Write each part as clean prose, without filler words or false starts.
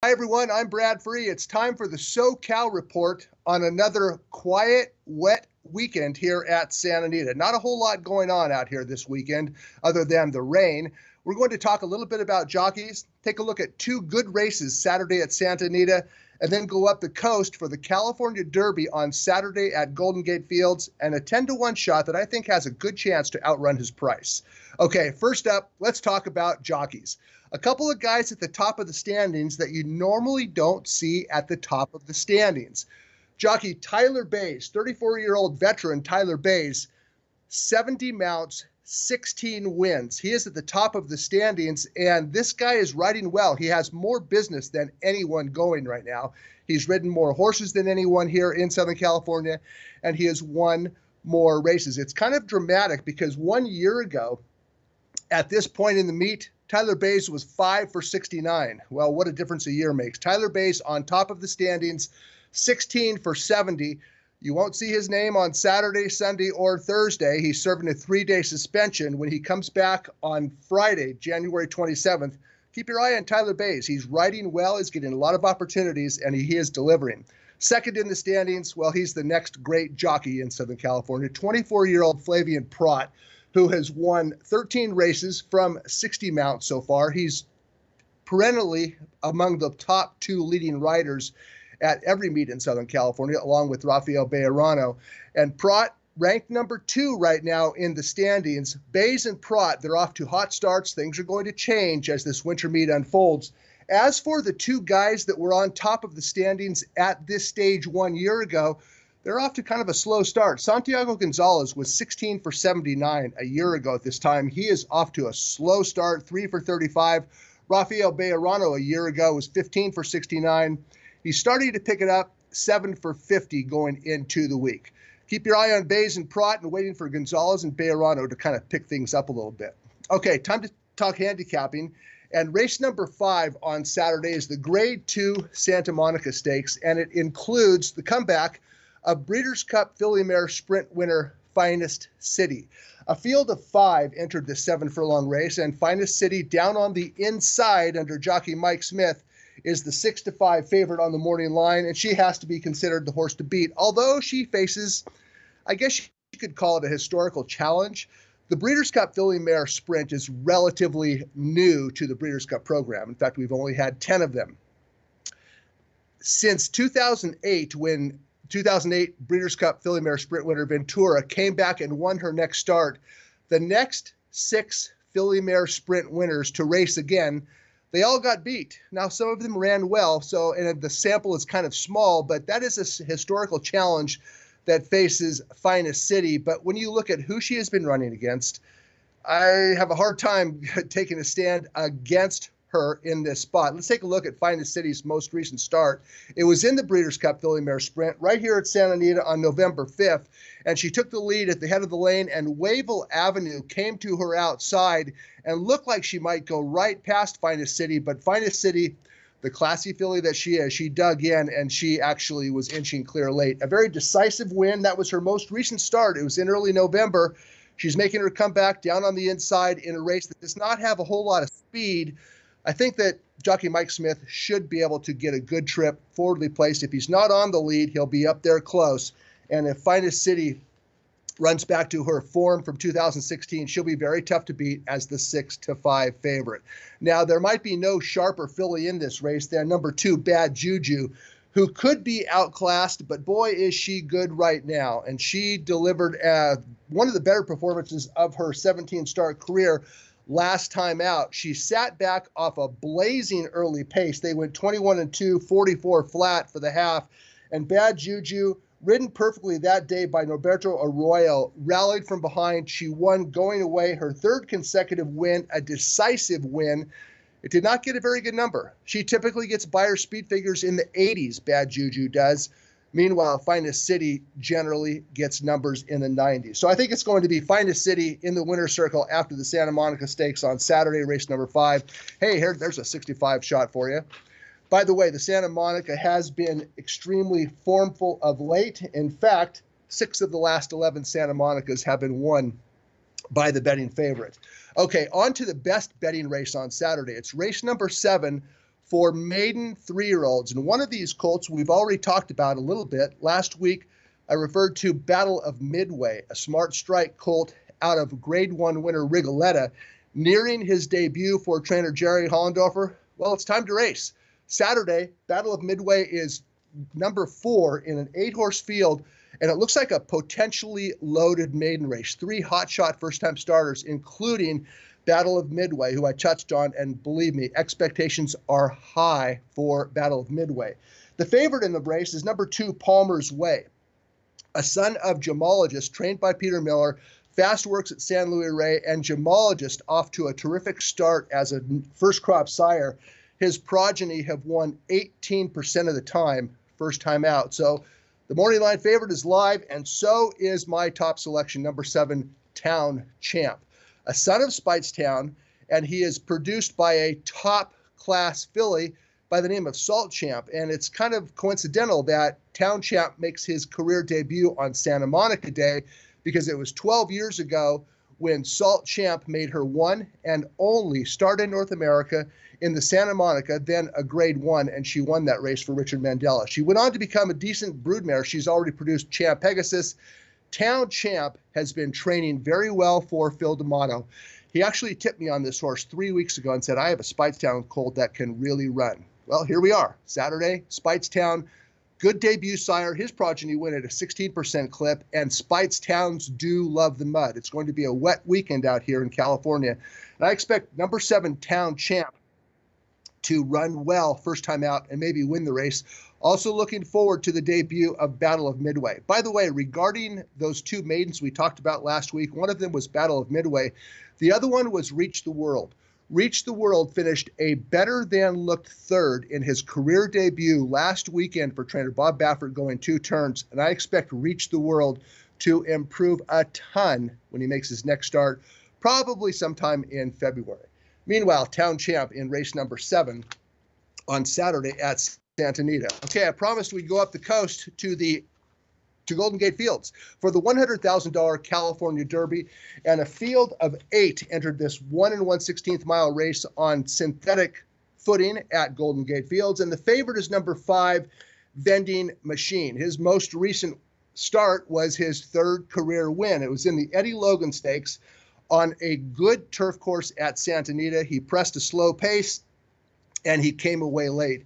Hi, everyone. I'm Brad Free. It's time for the SoCal Report on another quiet, wet weekend here at Santa Anita. Not a whole lot going on out here this weekend other than the rain. We're going to talk a little bit about jockeys, take a look at two good races Saturday at Santa Anita, and then go up the coast for the California Derby on Saturday at Golden Gate Fields, and a 10-to-1 shot that I think has a good chance to outrun his price. Okay, first up, let's talk about jockeys. A couple of guys at the top of the standings that you normally don't see at the top of the standings. Jockey Tyler Bays, 34-year-old veteran Tyler Bays, 70 mounts, 16 wins. He is at the top of the standings, and this guy is riding well. He has more business than anyone going right now. He's ridden more horses than anyone here in Southern California, and he has won more races. It's kind of dramatic because 1 year ago, at this point in the meet, Tyler Bays was 5 for 69. Well, what a difference a year makes. Tyler Bays on top of the standings, 16 for 70. You won't see his name on Saturday, Sunday, or Thursday. He's serving a 3-day suspension. When he comes back on Friday, January 27th, keep your eye on Tyler Bays. He's riding well. He's getting a lot of opportunities, and he is delivering. Second in the standings, well, he's the next great jockey in Southern California, 24-year-old Flavien Prat, who has won 13 races from 60 mounts so far. He's perennially among the top 2 leading riders at every meet in Southern California, along with Rafael Bejarano. And Prat ranked number 2 right now in the standings. Bays and Prat, they're off to hot starts. Things are going to change as this winter meet unfolds. As for the 2 guys that were on top of the standings at this stage 1 year ago, they're off to kind of a slow start. Santiago Gonzalez was 16 for 79 a year ago at this time. He is off to a slow start, 3 for 35. Rafael Bejarano a year ago was 15 for 69. He's starting to pick it up, 7 for 50 going into the week. Keep your eye on Bays and Prat and waiting for Gonzalez and Bejarano to kind of pick things up a little bit. Okay, time to talk handicapping. And race number 5 on Saturday is the Grade 2 Santa Monica Stakes, and it includes the comeback of Breeders' Cup Filly Mare Sprint winner Finest City. A field of 5 entered the 7-furlong race, and Finest City, down on the inside under jockey Mike Smith, is the 6-5 favorite on the morning line, and she has to be considered the horse to beat, although she faces, I guess you could call it a historical challenge. The Breeders' Cup Filly Mare Sprint is relatively new to the Breeders' Cup program. In fact, we've only had 10 of them. Since 2008, when 2008 Breeders' Cup Filly Mare Sprint winner Ventura came back and won her next start, the next 6 Filly Mare Sprint winners to race again, they all got beat. Now, some of them ran well, and the sample is kind of small, but that is a historical challenge that faces Finest City. But when you look at who she has been running against, I have a hard time taking a stand against her in this spot. Let's take a look at Finest City's most recent start. It was in the Breeders' Cup Filly Mare Sprint right here at Santa Anita on November 5th, and she took the lead at the head of the lane, and Wavell Avenue came to her outside and looked like she might go right past Finest City, but Finest City, the classy filly that she is, she dug in, and she actually was inching clear late. A very decisive win. That was her most recent start. It was in early November. She's making her comeback down on the inside in a race that does not have a whole lot of speed. I think that jockey Mike Smith should be able to get a good trip forwardly placed. If he's not on the lead, he'll be up there close. And if Finest City runs back to her form from 2016, she'll be very tough to beat as the 6-5 favorite. Now, there might be no sharper filly in this race than number 2, Bad Juju, who could be outclassed, but boy, is she good right now. And she delivered one of the better performances of her 17-start career last time out. She sat back off a blazing early pace. They went 21-2, 44 flat for the half. And Bad Juju, ridden perfectly that day by Norberto Arroyo, rallied from behind. She won going away, her 3rd consecutive win, a decisive win. It did not get a very good number. She typically gets buyer speed figures in the 80s, Bad Juju does. Meanwhile, Finest City generally gets numbers in the 90s. So I think it's going to be Finest City in the winner's circle after the Santa Monica Stakes on Saturday, race number 5. Hey, there's a 65 shot for you. By the way, the Santa Monica has been extremely formful of late. In fact, 6 of the last 11 Santa Monicas have been won by the betting favorite. Okay, on to the best betting race on Saturday. It's race number 7 for maiden 3-year-olds. And one of these colts we've already talked about a little bit. Last week, I referred to Battle of Midway, a smart strike colt out of Grade 1 winner Rigoletta, nearing his debut for trainer Jerry Hollendorfer. Well, it's time to race. Saturday, Battle of Midway is number 4 in an 8-horse field, and it looks like a potentially loaded maiden race. 3 hotshot first-time starters, including Battle of Midway, who I touched on, and believe me, expectations are high for Battle of Midway. The favorite in the race is number 2, Palmer's Way, a son of gemologist trained by Peter Miller, fast works at San Luis Rey, and gemologist off to a terrific start as a first crop sire. His progeny have won 18% of the time, first time out. So the morning line favorite is live, and so is my top selection, number 7, Town Champ, a son of Speightstown, and he is produced by a top-class filly by the name of Salt Champ. And it's kind of coincidental that Town Champ makes his career debut on Santa Monica Day, because it was 12 years ago when Salt Champ made her one and only start in North America in the Santa Monica, then a Grade 1, and she won that race for Richard Mandela. She went on to become a decent broodmare. She's already produced Champ Pegasus. Town Champ has been training very well for Phil D'Amato. He actually tipped me on this horse 3 weeks ago and said, I have a Speightstown colt that can really run. Well, here we are. Saturday, Speightstown, good debut sire. His progeny win at a 16% clip, and Speightstowns do love the mud. It's going to be a wet weekend out here in California. And I expect number 7, Town Champ, to run well first time out and maybe win the race. Also looking forward to the debut of Battle of Midway. By the way, regarding those 2 maidens we talked about last week, one of them was Battle of Midway. The other one was Reach the World. Reach the World finished a better-than-looked 3rd in his career debut last weekend for trainer Bob Baffert, going 2 turns, and I expect Reach the World to improve a ton when he makes his next start, probably sometime in February. Meanwhile, Town Champ in race number 7 on Saturday at Santa Anita. Okay, I promised we'd go up the coast to Golden Gate Fields for the $100,000 California Derby, and a field of 8 entered this 1 1/16 mile race on synthetic footing at Golden Gate Fields, and the favorite is number 5, Vending Machine. His most recent start was his 3rd career win. It was in the Eddie Logan Stakes on a good turf course at Santa Anita. He pressed a slow pace, and he came away late.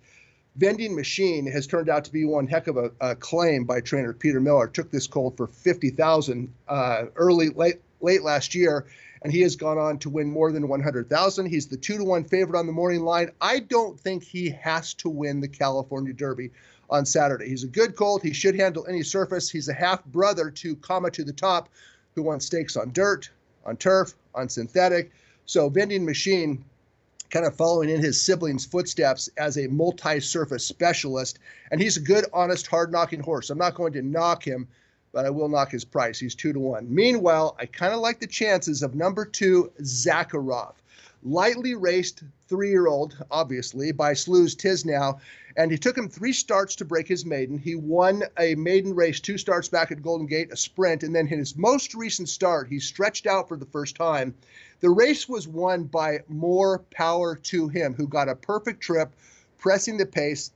Vending Machine has turned out to be one heck of a claim by trainer Peter Miller. Took this colt for $50,000 late last year, and he has gone on to win more than $100,000. He's the 2-to-1 favorite on the morning line. I don't think he has to win the California Derby on Saturday. He's a good colt. He should handle any surface. He's a half brother to Comma to the Top, who won stakes on dirt, on turf, on synthetic. So Vending Machine kind of following in his siblings' footsteps as a multi-surface specialist. And he's a good, honest, hard-knocking horse. I'm not going to knock him, but I will knock his price. He's 2-to-1. Meanwhile, I kind of like the chances of number 2, Zakharov. Lightly raced 3-year-old, obviously, by Slew's Tisnow, and he took him 3 starts to break his maiden. He won a maiden race 2 starts back at Golden Gate, a sprint, and then in his most recent start, he stretched out for the first time. The race was won by More Power to Him, who got a perfect trip, pressing the pace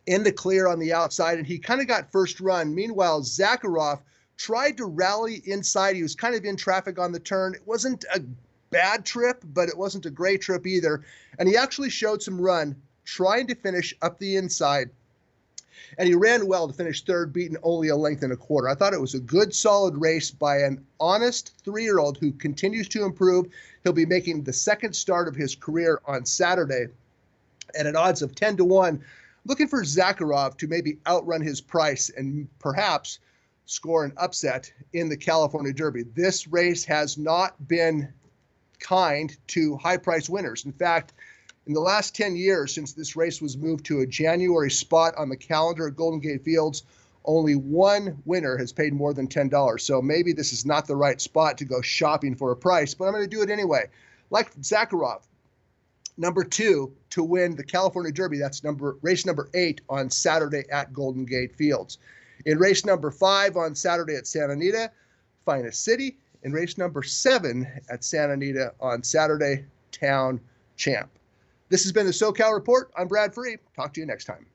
in the clear on the outside, and he kind of got first run. Meanwhile, Zakharov tried to rally inside. He was kind of in traffic on the turn. It wasn't a bad trip, but it wasn't a great trip either. And he actually showed some run, trying to finish up the inside. And he ran well to finish 3rd, beaten only a length and a quarter. I thought it was a good, solid race by an honest 3-year-old who continues to improve. He'll be making the 2nd start of his career on Saturday at an odds of 10-to-1. Looking for Zakharov to maybe outrun his price and perhaps score an upset in the California Derby. This race has not been kind to high-price winners. In fact, in the last 10 years, since this race was moved to a January spot on the calendar at Golden Gate Fields, only 1 winner has paid more than $10. So maybe this is not the right spot to go shopping for a price, but I'm going to do it anyway. Like Zakharov, number 2 to win the California Derby. That's race number 8 on Saturday at Golden Gate Fields. In race number 5 on Saturday at Santa Anita, Finest City. In race number 7 at Santa Anita on Saturday, Town Champ. This has been the SoCal Report. I'm Brad Free. Talk to you next time.